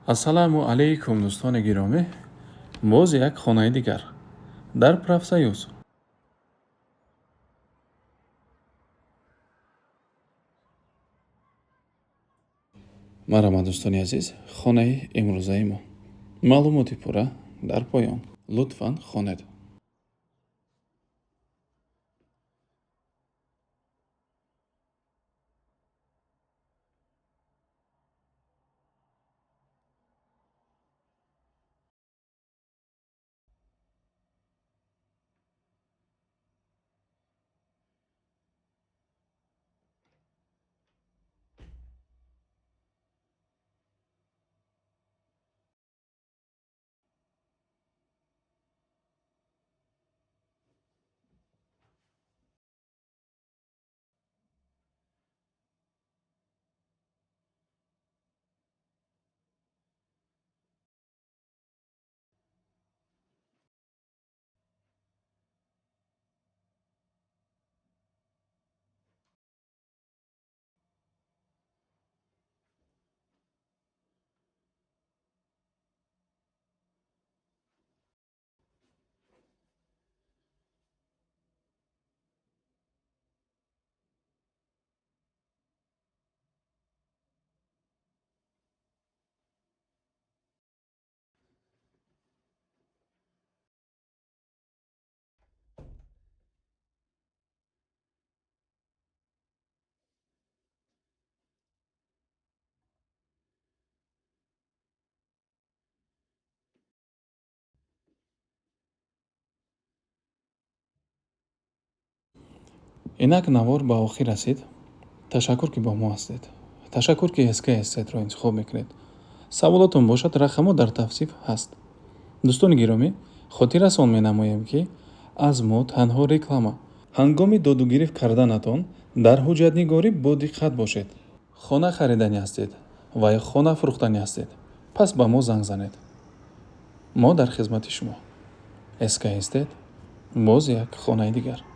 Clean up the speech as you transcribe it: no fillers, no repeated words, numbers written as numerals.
ассалому алейкум дӯстони гиромӣ, боз як хонаи дигар дар Профсоюз. марҳамат дӯстони азиз, хонаи имрӯзаи мо маълумоти пурра дар поён. Лутфан хонед. инак навор ба охир расид. Ташаккур ки бо мо ҳастед. Ташаккур ки SK-ро интихоб мекунед. Саволотон бошад, рақамҳо дар тавсиф ҳаст. дӯстони гиромӣ, хотиррасон менамоем ки аз мо танҳо реклама. ҳангоми доду гирифт карданатон дар ҳуҷҷатнигорӣ бодиққат бошед. хона харидани ҳастед ва ё хона фурӯхтанӣ ҳастед, пас ба мо занг занед. мо дар хизмати шумо. SK Estate, боз як хонаи дигар.